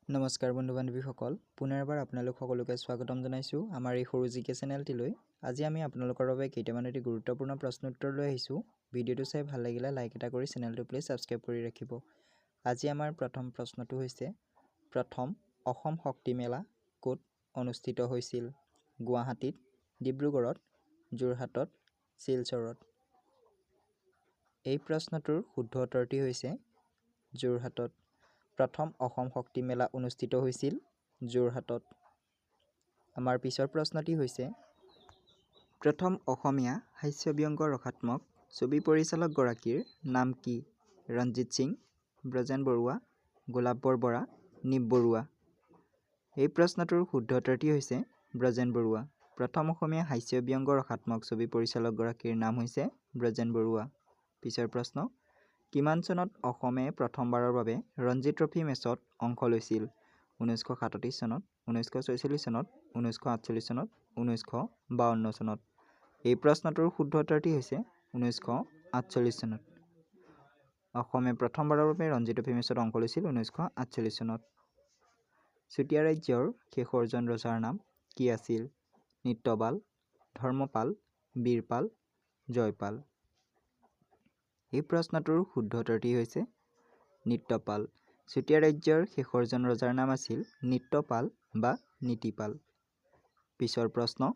নমস্কাৰ বন্ধু বান্ধৱীসকল, পুনৰ এবাৰ আপোনালোক সকলোকে স্বাগতম জনাইছোঁ আমাৰ এই সৰু জিকে চেনেলটিলৈ। আজি আমি আপোনালোকৰ বাবে কেইটামান অতি গুৰুত্বপূৰ্ণ প্ৰশ্ন উত্তৰ লৈ আহিছোঁ। ভিডিঅ'টো চাই ভাল লাগিলে লাইক এটা কৰি চেনেলটো প্লিজ ছাবস্ক্ৰাইব কৰি ৰাখিব। আজি আমাৰ প্ৰথম প্ৰশ্নটো হৈছে, প্ৰথম অসম শক্তি মেলা ক'ত অনুষ্ঠিত হৈছিল? গুৱাহাটীত, ডিব্ৰুগড়ত, যোৰহাটত, শিলচৰত। এই প্ৰশ্নটোৰ শুদ্ধ উত্তৰটি হৈছে যোৰহাটত। প্ৰথম অসম শক্তি মেলা অনুষ্ঠিত হৈছিল যোৰহাটত। আমাৰ পিছৰ প্ৰশ্নটি হৈছে, প্ৰথম অসমীয়া হাস্যব্যংগ ৰসাত্মক ছবি পৰিচালকগৰাকীৰ নাম কি? ৰঞ্জিত সিং, ব্ৰজেন বৰুৱা, গোলাপ বৰবৰা, নিপ বৰুৱা। এই প্ৰশ্নটোৰ শুদ্ধ উত্তৰটি হৈছে ব্ৰজেন বৰুৱা। প্ৰথম অসমীয়া হাস্যব্যংগ ৰসাত্মক ছবি পৰিচালকগৰাকীৰ নাম হৈছে ব্ৰজেন বৰুৱা। পিছৰ প্ৰশ্ন, কিমান চনত অসমে প্ৰথমবাৰৰ বাবে ৰঞ্জী ট্ৰফী মেচত অংশ লৈছিল? 1937 চনত, 1946 চনত, 1948 চনত, 1952 চনত। এই প্ৰশ্নটোৰ শুদ্ধ উত্তৰটি হৈছে 1948 চনত। অসমে প্ৰথমবাৰৰ বাবে ৰঞ্জী ট্ৰফী মেচত অংশ লৈছিল 1948 চনত। চুতীয়া ৰাজ্যৰ শেষৰজন ৰজাৰ নাম কি আছিল? নিত্যপাল, ধৰ্মপাল, বীৰপাল, জয়পাল। এই প্ৰশ্নটোৰ শুদ্ধ উত্তৰটি হৈছে নিত্যপাল। চুতীয়া ৰাজ্যৰ শেষৰজন ৰজাৰ নাম আছিল নিত্যপাল বা নীতিপাল। পিছৰ প্ৰশ্ন,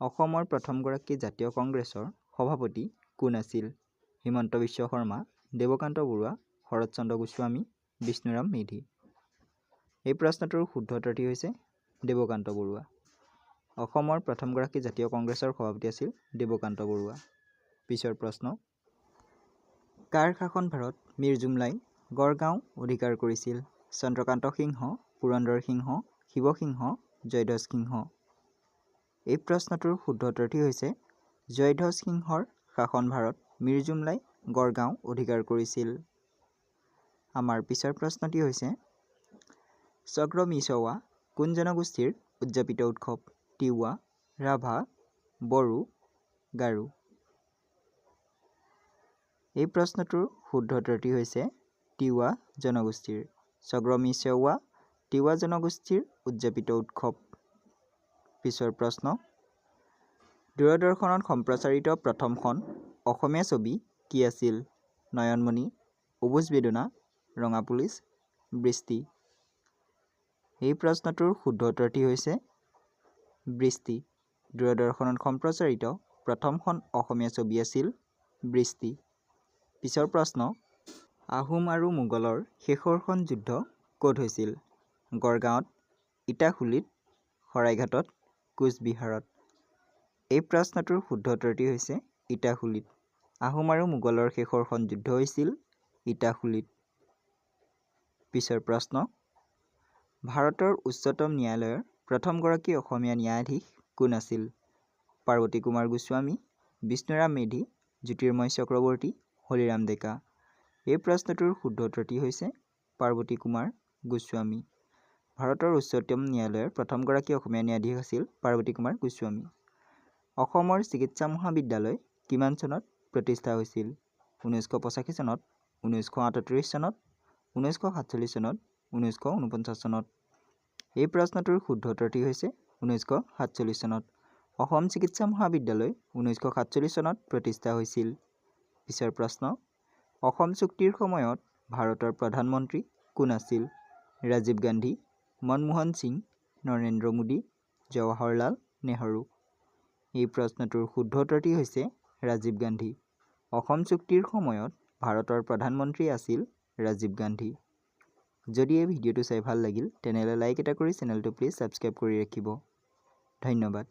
অসমৰ প্ৰথমগৰাকী জাতীয় কংগ্ৰেছৰ সভাপতি কোন আছিল? হিমন্ত বিশ্ব শৰ্মা, দেৱকান্ত বৰুৱা, শৰৎ চন্দ্ৰ গোস্বামী, বিষ্ণুৰাম মেধি। এই প্ৰশ্নটোৰ শুদ্ধ উত্তৰটি হৈছে দেৱকান্ত বৰুৱা। অসমৰ প্ৰথমগৰাকী জাতীয় কংগ্ৰেছৰ সভাপতি আছিল দেৱকান্ত বৰুৱা। পিছৰ প্ৰশ্ন, কাৰ শাসনভাৰত মীৰ জুমলাই গড়গাঁও অধিকাৰ কৰিছিল? চন্দ্ৰকান্ত সিংহ, পুৰন্দৰ সিংহ, শিৱ সিংহ, জয়ধ্বজ সিংহ। এই প্ৰশ্নটোৰ শুদ্ধ উত্তৰটি হৈছে জয়ধ্বজ সিংহৰ শাসনভাৰত মীৰ জুমলাই গড়গাঁও অধিকাৰ কৰিছিল। আমাৰ পিছৰ প্ৰশ্নটি হৈছে, ছগ্ৰ-মিছৱা কোন জনগোষ্ঠীৰ উদযাপিত উৎসৱ? তিৱা, ৰাভা, বড়ো, গাৰো। এই প্ৰশ্নটোৰ শুদ্ধ উত্তৰটি হৈছে তিৱা জনগোষ্ঠীৰ। ছগ্ৰ-মিছৱা তিৱা জনগোষ্ঠীৰ উদযাপিত উৎসৱ। পিছৰ প্ৰশ্ন, দূৰদৰ্শনত সম্প্ৰচাৰিত প্ৰথমখন অসমীয়া ছবি কি আছিল? নয়নমণি, অবুজ বেদনা, ৰঙা পুলিচ, বৃষ্টি। এই প্ৰশ্নটোৰ শুদ্ধ উত্তৰটি হৈছে বৃষ্টি। দূৰদৰ্শনত সম্প্ৰচাৰিত প্ৰথমখন অসমীয়া ছবি আছিল বৃষ্টি। পিছৰ প্ৰশ্ন, আহোম আৰু মোগলৰ শেষৰখন যুদ্ধ ক'ত হৈছিল? গড়গাঁৱত, ইটাখুলিত, শৰাইঘাটত, কোচবিহাৰত। এই প্ৰশ্নটোৰ শুদ্ধ উত্তৰটি হৈছে ইটাখুলিত। আহোম আৰু মোগলৰ শেষৰখন যুদ্ধ হৈছিল ইটাখুলিত। পিছৰ প্ৰশ্ন, ভাৰতৰ উচ্চতম ন্যায়ালয়ৰ প্ৰথমগৰাকী অসমীয়া ন্যায়াধীশ কোন আছিল? পাৰ্বতী কুমাৰ গোস্বামী, বিষ্ণুৰাম মেধি, জ্যোতিৰ্ময় চক্ৰৱৰ্তী, হলিৰাম ডেকা। এই প্ৰশ্নটোৰ শুদ্ধ উত্তৰটি হৈছে পাৰ্বতী কুমাৰ গোস্বামী। ভাৰতৰ উচ্চতম ন্যায়ালয়ৰ প্ৰথমগৰাকী অসমীয়া ন্যায়াধীশ আছিল পাৰ্বতী কুমাৰ গোস্বামী। অসমৰ চিকিৎসা মহাবিদ্যালয় কিমান চনত প্ৰতিষ্ঠা হৈছিল? 1985 চনত, 1938 চনত, 1947 চনত, 1949 চনত। এই প্ৰশ্নটোৰ শুদ্ধ উত্তৰটি হৈছে 1947 চনত। অসম চিকিৎসা মহাবিদ্যালয় 1947 চনত প্ৰতিষ্ঠা হৈছিল। পিছৰ প্ৰশ্ন, অসম চুক্তিৰ সময়ত ভাৰতৰ প্ৰধানমন্ত্ৰী কোন আছিল? ৰাজীৱ গান্ধী, মনমোহন সিং, নৰেন্দ্ৰ মোদী, জৱাহৰলাল নেহৰু। এই প্ৰশ্নটোৰ শুদ্ধ উত্তৰটি হৈছে ৰাজীৱ গান্ধী। অসম চুক্তিৰ সময়ত ভাৰতৰ প্ৰধানমন্ত্ৰী আছিল ৰাজীৱ গান্ধী। যদি এই ভিডিঅ'টো চাই ভাল লাগিল তেনেহ'লে লাইক এটা কৰি চেনেলটো প্লিজ ছাবস্ক্ৰাইব কৰি ৰাখিব। ধন্যবাদ।